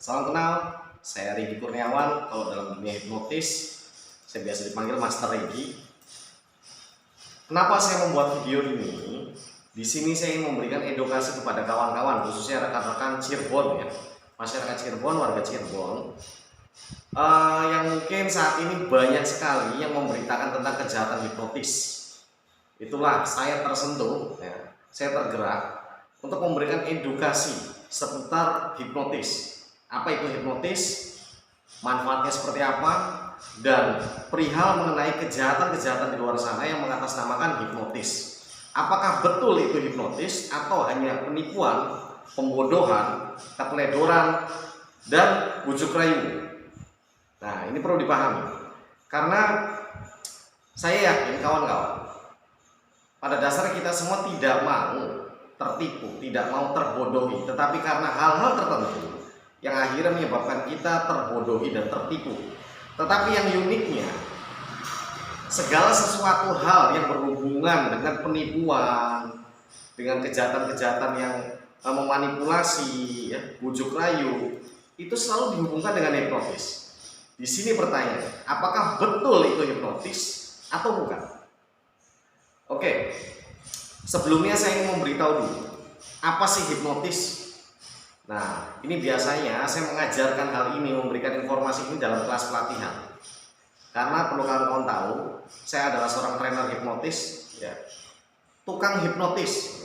Salam kenal, saya Rigi Kurniawan. Kalau dalam dunia hipnotis, saya biasa dipanggil Master Rigi. Kenapa saya membuat video ini? Di sini saya ingin memberikan edukasi kepada kawan-kawan, khususnya rekan-rekan Cirebon ya, masyarakat Cirebon, warga Cirebon, yang mungkin saat ini banyak sekali yang memberitakan tentang kejahatan hipnotis. Itulah saya tersentuh, ya, saya tergerak untuk memberikan edukasi seputar hipnotis. Apa itu hipnotis, manfaatnya seperti apa, dan perihal mengenai kejahatan-kejahatan di luar sana yang mengatasnamakan hipnotis. Apakah betul itu hipnotis atau hanya penipuan, pembodohan, keteledoran, dan bujuk rayu? Nah, ini perlu dipahami. Karena saya yakin kawan-kawan, pada dasarnya kita semua tidak mau tertipu, tidak mau terbodohi, tetapi karena hal-hal tertentu yang akhirnya menyebabkan kita terbodohi dan tertipu. Tetapi yang uniknya, segala sesuatu hal yang berhubungan dengan penipuan, dengan kejahatan-kejahatan yang memanipulasi, ya, bujuk rayu, itu selalu dihubungkan dengan hipnotis. Di sini pertanyaan, apakah betul itu hipnotis atau bukan? Oke, sebelumnya saya ingin memberitahu dulu, apa sih hipnotis? Nah, ini biasanya saya mengajarkan hal ini, memberikan informasi ini dalam kelas pelatihan. Karena perlu kawan-kawan tahu, saya adalah seorang trainer hipnotis, ya, tukang hipnotis,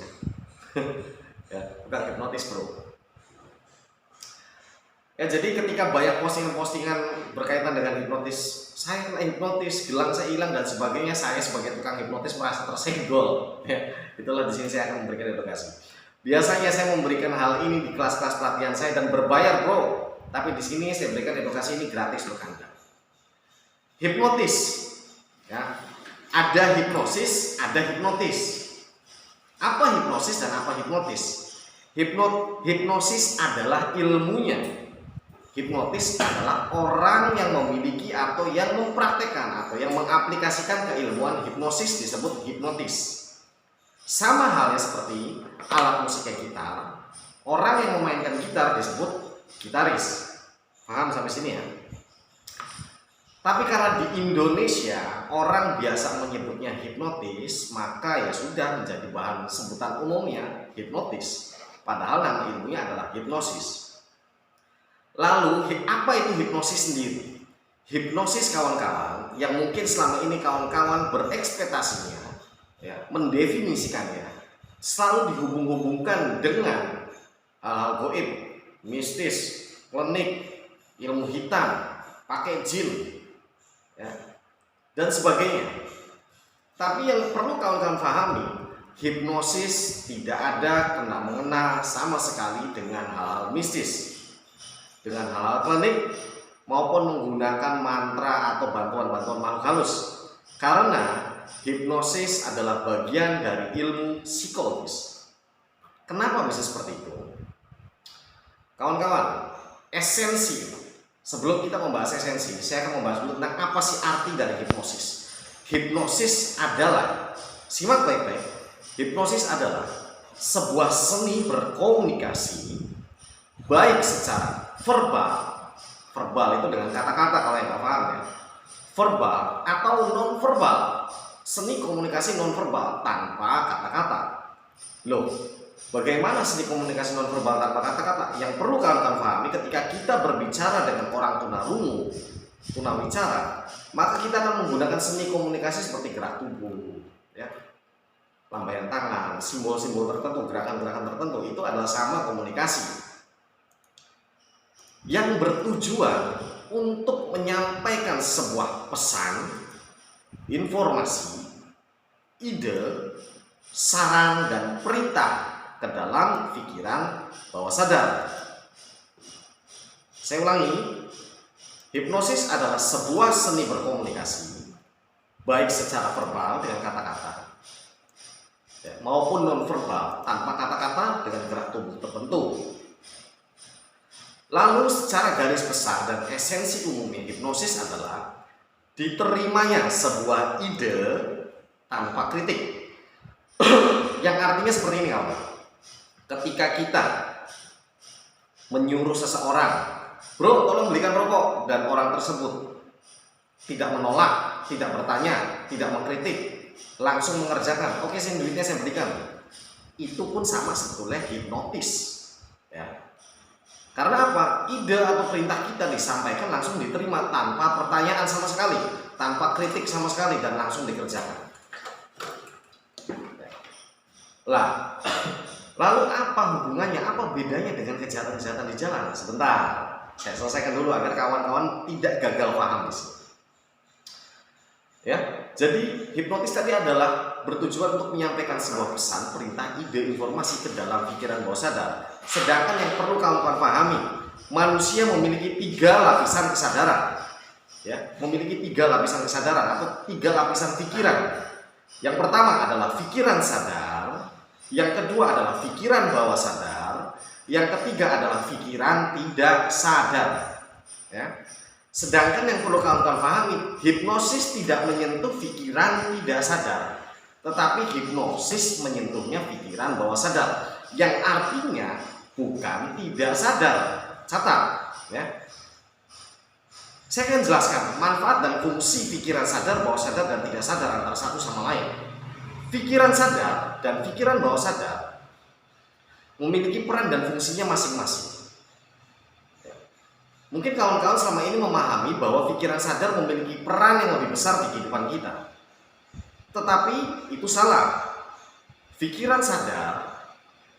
ya, tukang hipnotis bro. Ya, jadi ketika banyak postingan-postingan berkaitan dengan hipnotis, saya kena hipnotis, gelang saya hilang dan sebagainya, saya sebagai tukang hipnotis merasa tersenggol. Ya, itulah di sini saya akan memberikan edukasi. Biasanya saya memberikan hal ini di kelas-kelas pelatihan saya dan berbayar bro, tapi di sini saya berikan edukasi ini gratis untuk Anda. Hipnotis, ya, ada hipnosis, ada hipnotis. Apa hipnosis dan apa hipnotis? Hipnosis adalah ilmunya. Hipnotis adalah orang yang memiliki atau yang mempraktekkan atau yang mengaplikasikan keilmuan hipnosis disebut hipnotis. Sama halnya seperti alat musik kayak gitar, orang yang memainkan gitar disebut gitaris. Paham sampai sini ya? Tapi karena di Indonesia orang biasa menyebutnya hipnotis, maka ya sudah menjadi bahan sebutan umumnya hipnotis. Padahal nama ilmunya adalah hipnosis. Lalu apa itu hipnosis sendiri? Hipnosis kawan-kawan yang mungkin selama ini kawan-kawan berekspektasinya, ya, mendefinisikannya selalu dihubung-hubungkan dengan hal-hal goib, mistis, klinik, ilmu hitam, pakai jin, ya, dan sebagainya. Tapi yang perlu kawan-kawan pahami, hipnosis tidak ada kena-mengena sama sekali dengan hal-hal mistis, dengan hal-hal klinik, maupun menggunakan mantra atau bantuan-bantuan makhluk halus. Karena hipnosis adalah bagian dari ilmu psikologis. Kenapa bisa seperti itu? Kawan-kawan, esensi. Sebelum kita membahas esensi, saya akan membahas dulu tentang apa sih arti dari hipnosis. Hipnosis adalah, simak baik-baik, hipnosis adalah sebuah seni berkomunikasi, baik secara verbal itu dengan kata-kata kalau yang nggak paham ya, verbal atau non-verbal. Seni komunikasi nonverbal tanpa kata-kata. Loh, bagaimana seni komunikasi nonverbal tanpa kata-kata? Yang perlu kalian pahami, ketika kita berbicara dengan orang tunarungu, tunawicara, maka kita akan menggunakan seni komunikasi seperti gerak tubuh, ya, lambaian tangan, simbol-simbol tertentu, gerakan-gerakan tertentu. Itu adalah sama komunikasi yang bertujuan untuk menyampaikan sebuah pesan, informasi, ide, saran, dan perintah ke dalam pikiran bawah sadar. Saya ulangi, hipnosis adalah sebuah seni berkomunikasi, baik secara verbal dengan kata-kata, ya, maupun non-verbal tanpa kata-kata dengan gerak tubuh tertentu. Lalu secara garis besar dan esensi umumnya, hipnosis adalah diterimanya sebuah ide tanpa kritik. Yang artinya seperti ini kawan. Ketika kita menyuruh seseorang "Bro, tolong belikan rokok," dan orang tersebut tidak menolak, tidak bertanya, tidak mengkritik, langsung mengerjakan, "Oke, saya duitnya saya belikan," itu pun sama sebetulnya hipnotis, ya. Karena apa? Ide atau perintah kita disampaikan langsung diterima tanpa pertanyaan sama sekali, tanpa kritik sama sekali, dan langsung dikerjakan. Lah, lalu apa hubungannya, apa bedanya dengan kejahatan-kejahatan di jalan? Sebentar, saya selesaikan dulu agar kawan-kawan tidak gagal paham di sini. Ya, jadi hipnotis tadi adalah bertujuan untuk menyampaikan sebuah pesan, perintah, ide, informasi ke dalam pikiran bawah sadar. Sedangkan yang perlu kawan-kawan pahami, manusia memiliki 3 lapisan kesadaran. Ya, memiliki 3 lapisan kesadaran atau 3 lapisan pikiran. Yang pertama adalah pikiran sadar, yang kedua adalah pikiran bawah sadar, yang ketiga adalah pikiran tidak sadar. Ya. Sedangkan yang perlu kawan-kawan pahami, hipnosis tidak menyentuh pikiran tidak sadar, tetapi hipnosis menyentuhnya pikiran bawah sadar, yang artinya bukan tidak sadar. Catat, ya. Saya akan jelaskan manfaat dan fungsi pikiran sadar, bawah sadar, dan tidak sadar antara satu sama lain. Pikiran sadar dan pikiran bawah sadar memiliki peran dan fungsinya masing-masing. Mungkin kawan-kawan selama ini memahami bahwa pikiran sadar memiliki peran yang lebih besar di kehidupan kita. Tetapi itu salah. Pikiran sadar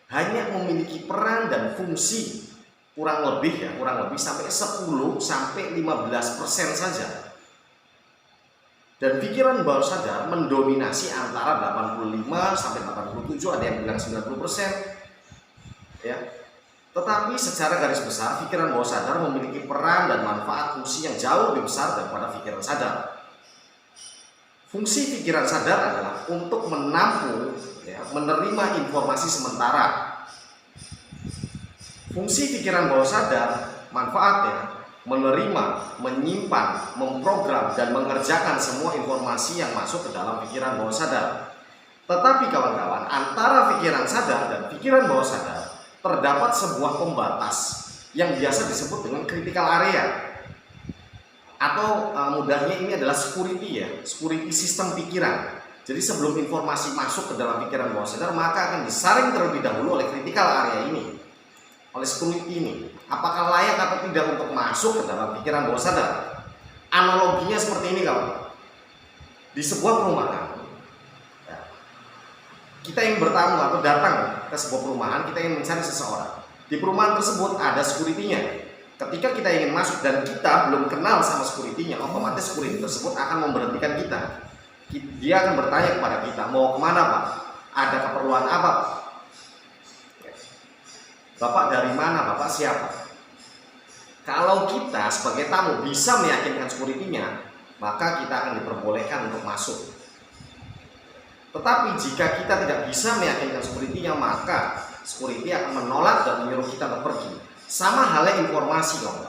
hanya memiliki peran dan fungsi kurang lebih sampai 10 sampai 15% saja. Dan pikiran bawah sadar mendominasi antara 85 sampai 87, ada yang bilang 90%. Ya. Tetapi secara garis besar, pikiran bawah sadar memiliki peran dan manfaat fungsi yang jauh lebih besar daripada pikiran sadar. Fungsi pikiran sadar adalah untuk menampung, ya, menerima informasi sementara. Fungsi pikiran bawah sadar manfaatnya menerima, menyimpan, memprogram, dan mengerjakan semua informasi yang masuk ke dalam pikiran bawah sadar. Tetapi kawan-kawan, antara pikiran sadar dan pikiran bawah sadar terdapat sebuah pembatas yang biasa disebut dengan critical area, atau mudahnya ini adalah security, ya, security sistem pikiran. Jadi sebelum informasi masuk ke dalam pikiran bawah sadar, maka akan disaring terlebih dahulu oleh critical area ini, oleh security ini, apakah layak atau tidak untuk masuk ke dalam pikiran bawah sadar. Analoginya seperti ini, kawan. Di sebuah perumahan, kita ingin bertamu atau datang ke sebuah perumahan, kita ingin mencari seseorang. Di perumahan tersebut ada security-nya. Ketika kita ingin masuk dan kita belum kenal sama security-nya, otomatis security tersebut akan memberhentikan kita. Dia akan bertanya kepada kita, "Mau kemana, Pak? Ada keperluan apa, Pak? Bapak dari mana? Bapak siapa?" Kalau kita sebagai tamu bisa meyakinkan security-nya, maka kita akan diperbolehkan untuk masuk. Tetapi jika kita tidak bisa meyakinkan security-nya, maka security akan menolak dan menyuruh kita untuk pergi. Sama halnya informasi, kawan.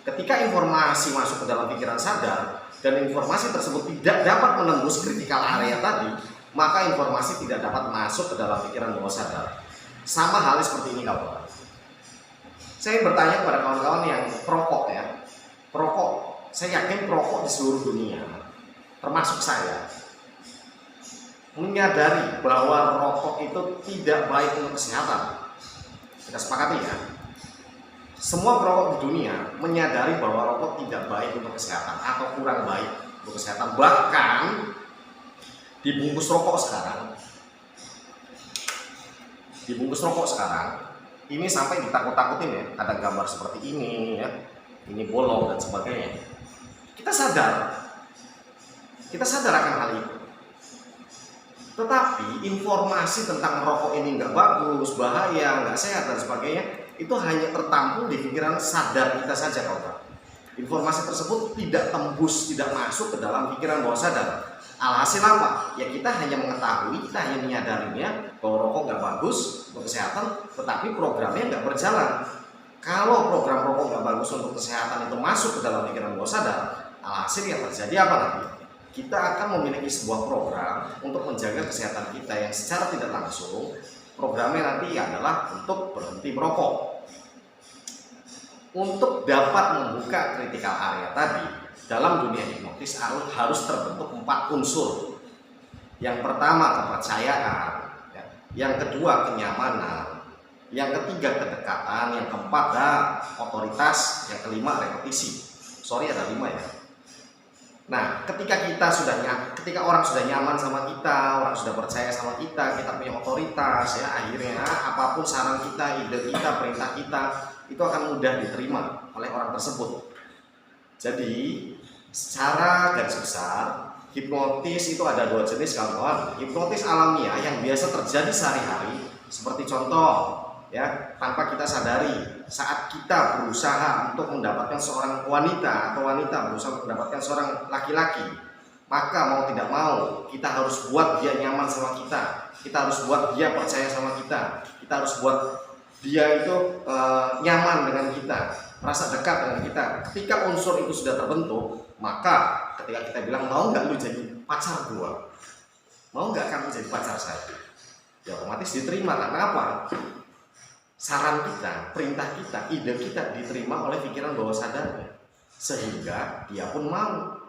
Ketika informasi masuk ke dalam pikiran sadar dan informasi tersebut tidak dapat menembus critical area tadi, maka informasi tidak dapat masuk ke dalam pikiran bawah sadar. Sama halnya seperti ini, kawan. Saya bertanya kepada kawan-kawan yang perokok, ya. Perokok, saya yakin perokok di seluruh dunia, termasuk saya, menyadari bahwa rokok itu tidak baik untuk kesehatan. Kita sepakati, ya. Semua perokok di dunia menyadari bahwa rokok tidak baik untuk kesehatan atau kurang baik untuk kesehatan. Bahkan di bungkus rokok sekarang, ini sampai ditakut-takutin, ya. Ada gambar seperti ini, ya. Ini bolong dan sebagainya. Kita sadar akan hal itu. Tetapi informasi tentang rokok ini nggak bagus, bahaya, nggak sehat, dan sebagainya, itu hanya tertampung di pikiran sadar kita saja, kawan. Informasi tersebut tidak tembus, tidak masuk ke dalam pikiran bawah sadar. Alhasil apa? Ya kita hanya mengetahui, kita hanya menyadarinya bahwa rokok nggak bagus untuk kesehatan, tetapi programnya nggak berjalan. Kalau program rokok nggak bagus untuk kesehatan itu masuk ke dalam pikiran bawah sadar, alhasil yang terjadi apa nanti? Kita akan memiliki sebuah program untuk menjaga kesehatan kita yang secara tidak langsung, programnya nanti adalah untuk berhenti merokok. untuk dapat membuka critical area tadi dalam dunia hipnotis harus terbentuk 4 unsur. Yang pertama kepercayaan, ya. Yang kedua kenyamanan, yang ketiga kedekatan, yang keempat otoritas, yang kelima repetisi. Sorry ada 5 ya. Nah, ketika orang sudah nyaman sama kita, orang sudah percaya sama kita punya otoritas ya, akhirnya apapun saran kita, ide kita, perintah kita itu akan mudah diterima oleh orang tersebut. Jadi, secara garis besar, hipnotis itu ada 2 jenis kawan-kawan. Hipnotis alamiah yang biasa terjadi sehari-hari, seperti contoh ya, tanpa kita sadari saat kita berusaha untuk mendapatkan seorang wanita atau wanita berusaha mendapatkan seorang laki-laki, maka mau tidak mau kita harus buat dia nyaman sama kita harus buat dia percaya sama kita harus buat dia itu nyaman dengan kita, merasa dekat dengan kita. Ketika unsur itu sudah terbentuk, maka ketika kita bilang mau nggak lu jadi pacar gua, mau nggak kamu jadi pacar saya, ya otomatis diterima. Karena apa? Saran kita, perintah kita, ide kita diterima oleh pikiran bawah sadarnya, sehingga dia pun mau.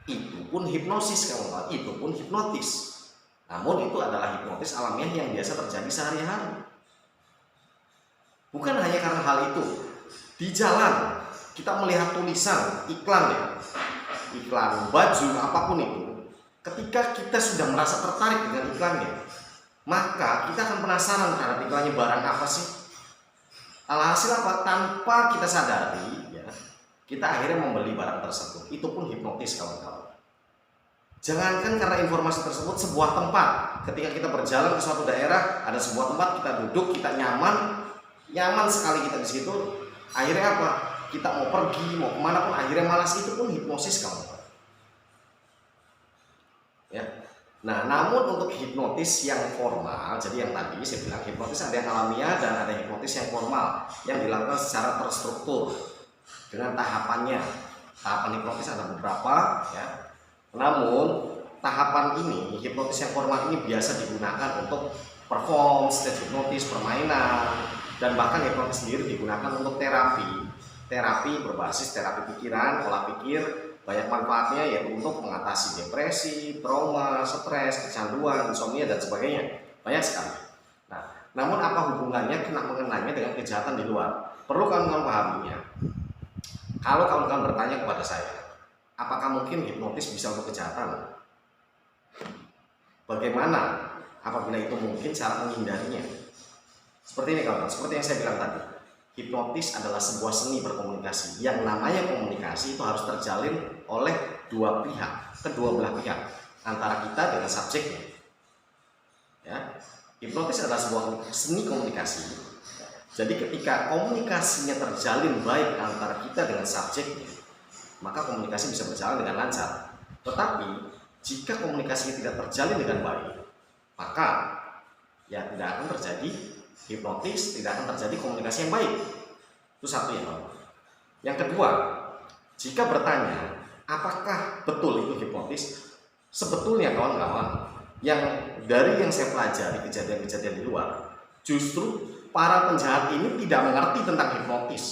Itu pun hipnosis kawan-kawan, itu pun hipnotis. Namun itu adalah hipnotis alamiah yang biasa terjadi sehari-hari. Bukan hanya karena hal itu, di jalan kita melihat tulisan iklan ya, iklan baju apapun itu, ketika kita sudah merasa tertarik dengan iklannya, maka kita akan penasaran terhadap iklannya, barang apa sih. Alhasil apa? Tanpa kita sadari ya, kita akhirnya membeli barang tersebut. Itu pun hipnotis kawan-kawan. Jangankan karena informasi tersebut, sebuah tempat, ketika kita berjalan ke suatu daerah, ada sebuah tempat, kita duduk, kita nyaman sekali kita di situ, akhirnya apa? Kita mau pergi, mau kemana pun akhirnya malas. Itu pun hipnosis kawan-kawan ya. Nah, namun untuk hipnotis yang formal, jadi yang tadi saya bilang hipnotis ada yang alamiah dan ada hipnotis yang formal yang dilakukan secara terstruktur dengan tahapannya. Tahapan hipnotis ada beberapa ya. Namun tahapan ini, hipnotis yang formal ini biasa digunakan untuk perform, stage hipnotis, permainan, dan bahkan hipnotis sendiri digunakan untuk terapi berbasis terapi pikiran, pola pikir. Banyak manfaatnya yaitu untuk mengatasi depresi, trauma, stres, kecanduan, insomnia dan sebagainya. Banyak sekali. Nah, namun apa hubungannya mengenainya dengan kejahatan di luar? Perlu kawan-kawan pahaminya. Kalau kawan-kawan bertanya kepada saya, apakah mungkin hipnotis bisa untuk kejahatan? Bagaimana apabila itu mungkin cara menghindarinya? Seperti ini kawan-kawan, seperti yang saya bilang tadi. Hipnotis adalah sebuah seni berkomunikasi. Yang namanya komunikasi itu harus terjalin oleh kedua belah pihak, antara kita dengan subjeknya. Ya, hipnotis adalah sebuah seni komunikasi. Jadi ketika komunikasinya terjalin baik antara kita dengan subjeknya, maka komunikasi bisa berjalan dengan lancar. Tetapi jika komunikasinya tidak terjalin dengan baik, maka ya tidak akan terjadi hipnotis, tidak akan terjadi komunikasi yang baik. Itu satu ya kawan. Yang kedua, jika bertanya apakah betul itu hipnotis, sebetulnya kawan-kawan, yang dari yang saya pelajari kejadian-kejadian di luar, justru para penjahat ini tidak mengerti tentang hipnotis.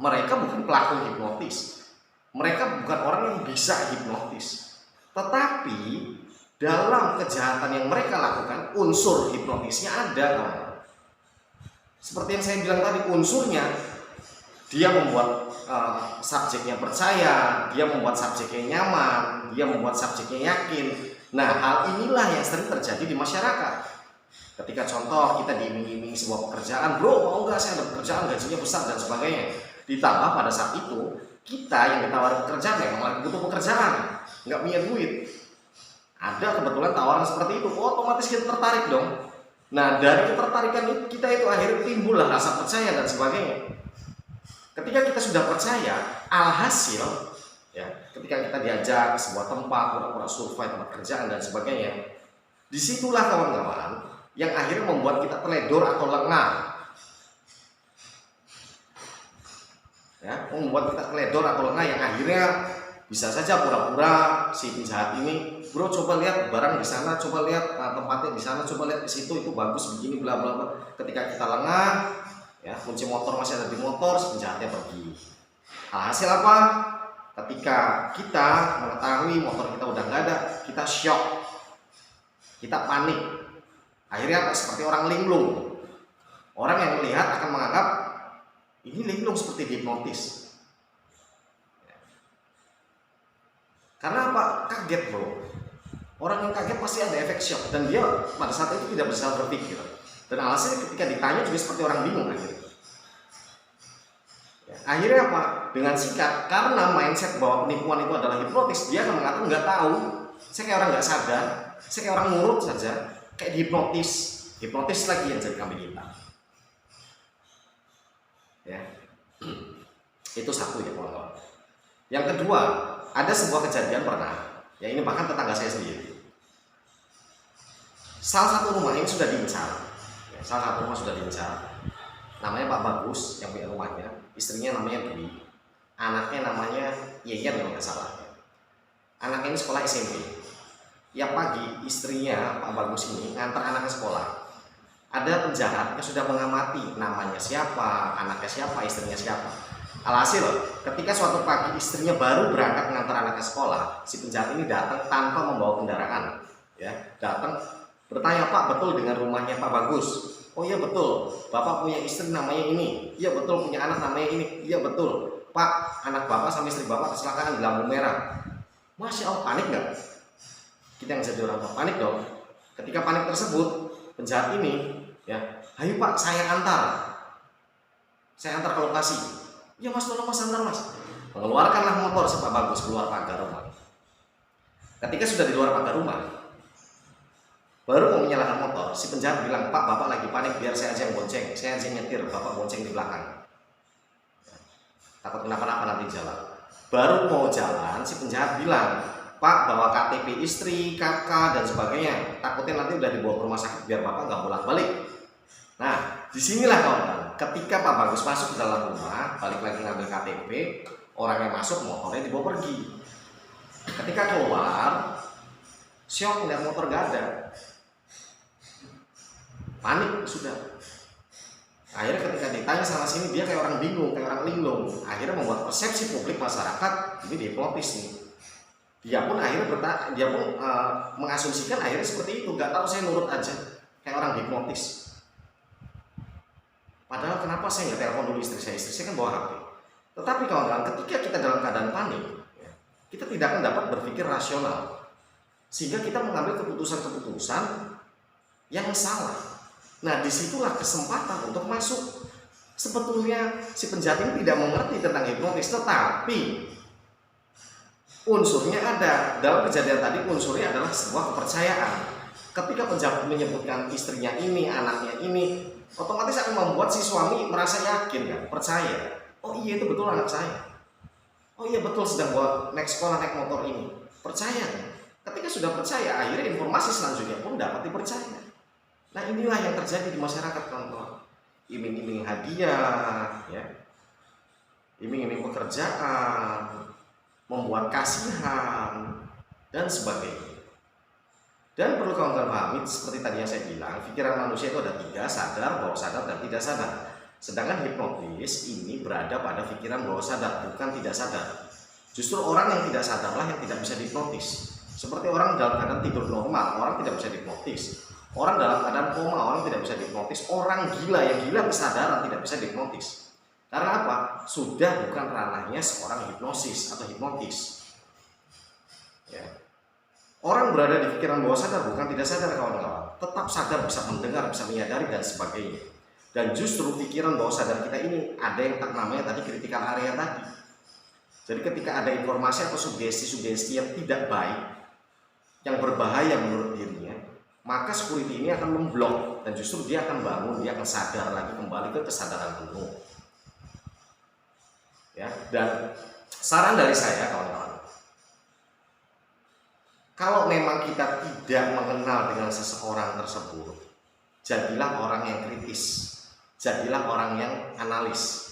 Mereka bukan pelaku hipnotis, mereka bukan orang yang bisa hipnotis, tetapi dalam kejahatan yang mereka lakukan unsur hipnotisnya ada kawan. Seperti yang saya bilang tadi, unsurnya dia membuat subjeknya percaya, dia membuat subjeknya nyaman, dia membuat subjeknya yakin. Nah, hal inilah yang sering terjadi di masyarakat. Ketika contoh kita diiming-iming sebuah pekerjaan, bro mau nggak saya ada pekerjaan gajinya besar dan sebagainya. Ditambah pada saat itu kita yang ditawarin pekerjaan memang lagi butuh pekerjaan, nggak punya duit. Ada kebetulan tawaran seperti itu, otomatis kita tertarik dong. Nah, dari ketertarikan kita itu akhirnya timbullah rasa percaya dan sebagainya. Ketika kita sudah percaya, alhasil ya, ketika kita diajak ke sebuah tempat, pura-pura survei tempat kerjaan dan sebagainya, disitulah kawan-kawan yang akhirnya membuat kita teledor atau lengah. Ya, membuat kita teledor atau lengah yang akhirnya bisa saja pura-pura si penjahat ini, bro coba lihat barang di sana, coba lihat tempatnya di sana, coba lihat di situ itu bagus begini bla bla bla. Ketika kita lengah Ya, kunci motor masih ada di motor, si penjahatnya pergi. Hasil apa? Ketika kita mengetahui motor kita udah nggak ada, kita shock, kita panik. Akhirnya apa? Seperti orang linglung. Orang yang melihat akan menganggap ini linglung, seperti dihipnotis. Karena apa? Kaget bro. Orang yang kaget pasti ada efek shock, dan dia pada saat itu tidak bisa berpikir. Dan alasannya ketika ditanya juga seperti orang bingung akhirnya. Akhirnya apa? Dengan singkat, karena mindset bahwa penipuan itu adalah hipnotis, dia akan mengatakan nggak tahu. Saya kayak orang nggak sadar, saya kayak orang nurut saja, kayak dihipnotis. Hipnotis lagi yang jadi kambing hitam. Ya, itu satu ya kawan-kawan. Yang kedua, ada sebuah kejadian pernah, ya ini bahkan tetangga saya sendiri. Salah satu rumah ini sudah diincar, ya, salah satu rumah sudah diincar. Namanya Pak Bagus yang punya rumahnya, istrinya namanya Dwi, anaknya namanya Yeyen kalau nggak salah. Anaknya ini sekolah SMP. Ya pagi istrinya Pak Bagus ini ngantar anaknya sekolah. Ada penjahat yang sudah mengamati namanya siapa, anaknya siapa, istrinya siapa. Alhasil ketika suatu pagi istrinya baru berangkat mengantar anaknya sekolah, si penjahat ini datang tanpa membawa kendaraan. Ya, datang bertanya, Pak, betul dengan rumahnya Pak Bagus? Oh iya betul, Bapak punya istri namanya ini. Iya betul, punya anak namanya ini. Iya betul, Pak, anak Bapak sama istri Bapak kecelakaan di lampu merah. Masya Allah, panik nggak? Kita yang jadi orang tua panik dong. Ketika panik tersebut, penjahat ini, ya, ayo Pak, saya antar ke lokasi. Ya Mas, tolong Mas, antar Mas. Mengeluarkanlah motor si Pak Bagus keluar pagar rumah. Ketika sudah di luar pagar rumah, baru mau menyalakan motor, si penjahat bilang, Pak, Bapak lagi panik, biar saya aja yang bonceng, saya aja yang nyetir, Bapak bonceng di belakang. Takut kenapa-napa nanti jalan. Baru mau jalan, si penjahat bilang, Pak, bawa KTP istri, kakak, dan sebagainya. Takutnya nanti udah dibawa ke rumah sakit biar Bapak nggak bolak-balik. Nah, disinilah kawan-kawan, ketika Pak Bagus masuk ke dalam rumah, balik lagi ngambil KTP, orang yang masuk motornya dibawa pergi. Ketika keluar, syok melihat motor gak ada. Panik sudah. Akhirnya ketika ditanya sana sini, dia kayak orang bingung, kayak orang linglung. Akhirnya membuat persepsi publik masyarakat ini dihipnotis nih. Dia pun mengasumsikan akhirnya seperti itu. Gak tahu, saya nurut aja, kayak orang dihipnotis. Padahal kenapa saya nggak telepon dulu istri saya kan bawa HP. Tetapi kawan-kawan, ketika kita dalam keadaan panik, kita tidak akan dapat berpikir rasional, sehingga kita mengambil keputusan-keputusan yang salah. Nah, disitulah kesempatan untuk masuk. Sebetulnya si penjahat ini tidak mengerti tentang hipnotis, tetapi unsurnya ada. Dalam kejadian tadi unsurnya adalah sebuah kepercayaan. Ketika penjahat menyebutkan istrinya ini, anaknya ini, otomatis akan membuat si suami merasa yakin, kan, percaya. Oh iya, itu betul anak saya. Oh iya betul, sedang naik sekolah naik motor ini. Percaya, kan? Ketika sudah percaya, akhirnya informasi selanjutnya pun dapat dipercaya. Nah, inilah yang terjadi di masyarakat, kawan-kawan. Iming-iming hadiah, ya, iming-iming pekerjaan, membuat kasihan, dan sebagainya. Dan perlu kawan-kawan pahami, seperti tadi yang saya bilang, pikiran manusia itu ada 3, sadar, bawah sadar, dan tidak sadar. Sedangkan hipnotis ini berada pada pikiran bawah sadar, bukan tidak sadar. Justru orang yang tidak sadarlah yang tidak bisa dihipnotis. Seperti orang dalam keadaan tidur normal, orang tidak bisa dihipnotis. Orang dalam keadaan koma, orang tidak bisa dihipnotis. Orang gila, yang gila kesadaran tidak bisa dihipnotis. Karena apa? Sudah bukan ranahnya seorang hipnosis atau hipnotis. Ya. Orang berada di pikiran bawah sadar bukan tidak sadar, kawan-kawan. Tetap sadar, bisa mendengar, bisa menyadari, dan sebagainya. Dan justru pikiran bawah sadar kita ini ada yang namanya tadi critical area tadi. Jadi ketika ada informasi atau sugesti-sugesti yang tidak baik, yang berbahaya menurut dirinya, maka security ini akan memblok, dan justru dia akan bangun, dia akan sadar lagi, kembali ke kesadaran penuh. Ya, dan saran dari saya, kawan-kawan, kalau memang kita tidak mengenal dengan seseorang tersebut, jadilah orang yang kritis, jadilah orang yang analis.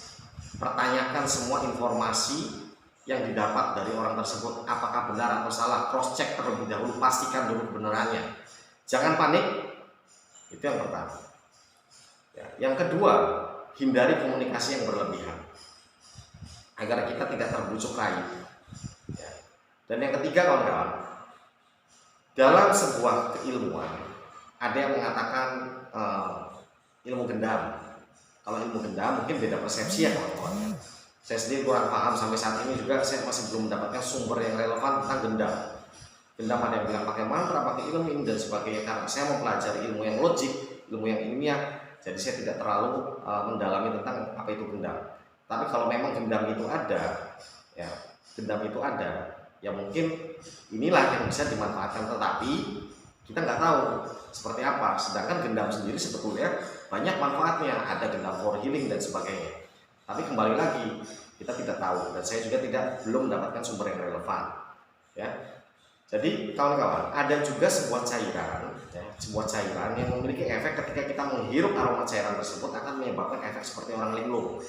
Pertanyakan semua informasi yang didapat dari orang tersebut, apakah benar atau salah, cross check terlebih dahulu, pastikan dulu kebenarannya. Jangan panik, itu yang pertama. Ya, yang kedua, hindari komunikasi yang berlebihan agar kita tidak terbujuk rayu. Ya. Dan yang ketiga kawan-kawan, dalam sebuah keilmuan ada yang mengatakan ilmu gendam. Kalau ilmu gendam mungkin beda persepsi ya kawan-kawan. Saya sendiri kurang paham sampai saat ini juga, saya masih belum mendapatkan sumber yang relevan tentang gendam. Gendam ada yang bilang pakai mantra, pakai ilmu dan sebagainya. Karena saya mempelajari ilmu yang logik, ilmu yang ilmiah, jadi saya tidak terlalu mendalami tentang apa itu gendam. Tapi kalau memang gendam itu ada, ya gendam itu ada, ya mungkin inilah yang bisa dimanfaatkan. Tetapi kita nggak tahu seperti apa. Sedangkan gendam sendiri sebetulnya banyak manfaatnya, ada gendam for healing dan sebagainya. Tapi kembali lagi kita tidak tahu, dan saya juga belum mendapatkan sumber yang relevan. Ya, jadi kawan-kawan, ada juga sebuah cairan, ya, sebuah cairan yang memiliki efek ketika kita menghirup aroma cairan tersebut akan menyebabkan efek seperti orang linglung.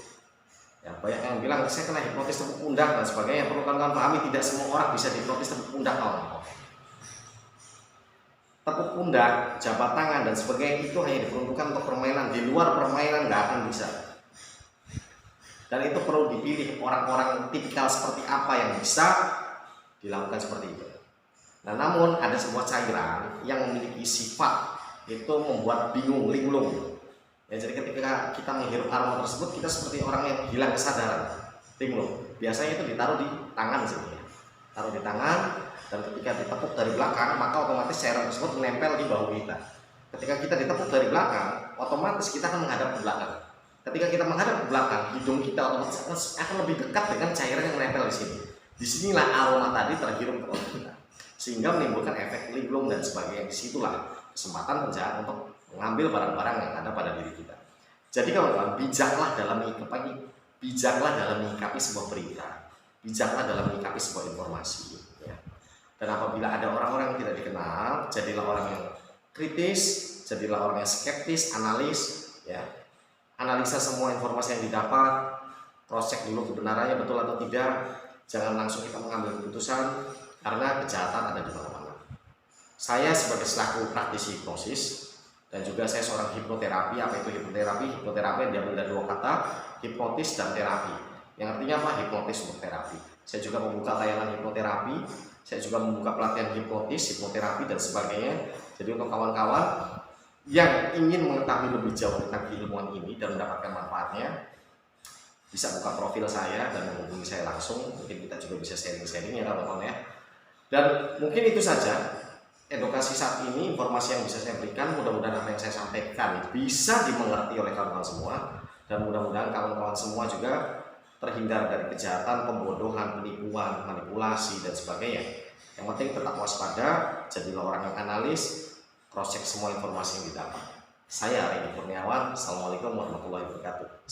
Ya, banyak yang bilang saya kena hipnotis tepuk pundak dan sebagainya. Perlu kawan-kawan pahami, tidak semua orang bisa dihipnotis tepuk pundak kawan. Tepuk pundak, jabat tangan dan sebagainya itu hanya diperuntukkan untuk permainan. Di luar permainan nggak akan bisa. Dan itu perlu dipilih orang-orang tipikal seperti apa yang bisa dilakukan seperti itu. Nah, namun ada sebuah cairan yang memiliki sifat itu membuat bingung, linglung. Ya, jadi ketika kita menghirup aroma tersebut, kita seperti orang yang hilang kesadaran, linglung. Biasanya itu ditaruh di tangan sini, ya. Taruh di tangan, dan ketika ditepuk dari belakang, maka otomatis cairan tersebut menempel di bahu kita. Ketika kita ditepuk dari belakang, otomatis kita akan menghadap ke belakang. Ketika kita menghadap ke belakang, hidung kita otomatis akan lebih dekat dengan cairan yang menempel di sini. Disinilah aroma tadi terhirup ke otak kita, sehingga menimbulkan efek linglung dan sebagainya. Disitulah kesempatan penjahat untuk mengambil barang-barang yang ada pada diri kita. Jadi kawan-kawan, bijaklah dalam menyikapi sebuah berita, bijaklah dalam menyikapi sebuah informasi. Ya. Dan apabila ada orang-orang yang tidak dikenal, jadilah orang yang kritis, jadilah orang yang skeptis, analis, ya. Analisa semua informasi yang didapat, cross check dulu kebenarannya betul atau tidak. Jangan langsung kita mengambil keputusan, karena kejahatan ada di mana-mana. Saya sebagai selaku praktisi hipnosis, dan juga saya seorang hipnoterapi. Apa itu hipnoterapi? Hipnoterapi yang diambil dari dua kata, hipnotis dan terapi. Yang artinya apa? Hipnotis untuk terapi. Saya juga membuka layanan hipnoterapi, saya juga membuka pelatihan hipnotis, hipnoterapi dan sebagainya. Jadi untuk kawan-kawan yang ingin mengetahui lebih jauh tentang keilmuan ini dan mendapatkan manfaatnya, bisa buka profil saya dan menghubungi saya langsung. Mungkin kita juga bisa sharing-sharing ya kawan-kawan ya. Dan mungkin itu saja edukasi saat ini, informasi yang bisa saya berikan. Mudah-mudahan apa yang saya sampaikan bisa dimengerti oleh kawan-kawan semua, dan mudah-mudahan kawan-kawan semua juga terhindar dari kejahatan, pembodohan, penipuan, manipulasi dan sebagainya. Yang penting tetap waspada, jadilah orang yang analis, cross check semua informasi yang didapat. Saya Reni Kurniawan. Assalamualaikum warahmatullahi wabarakatuh.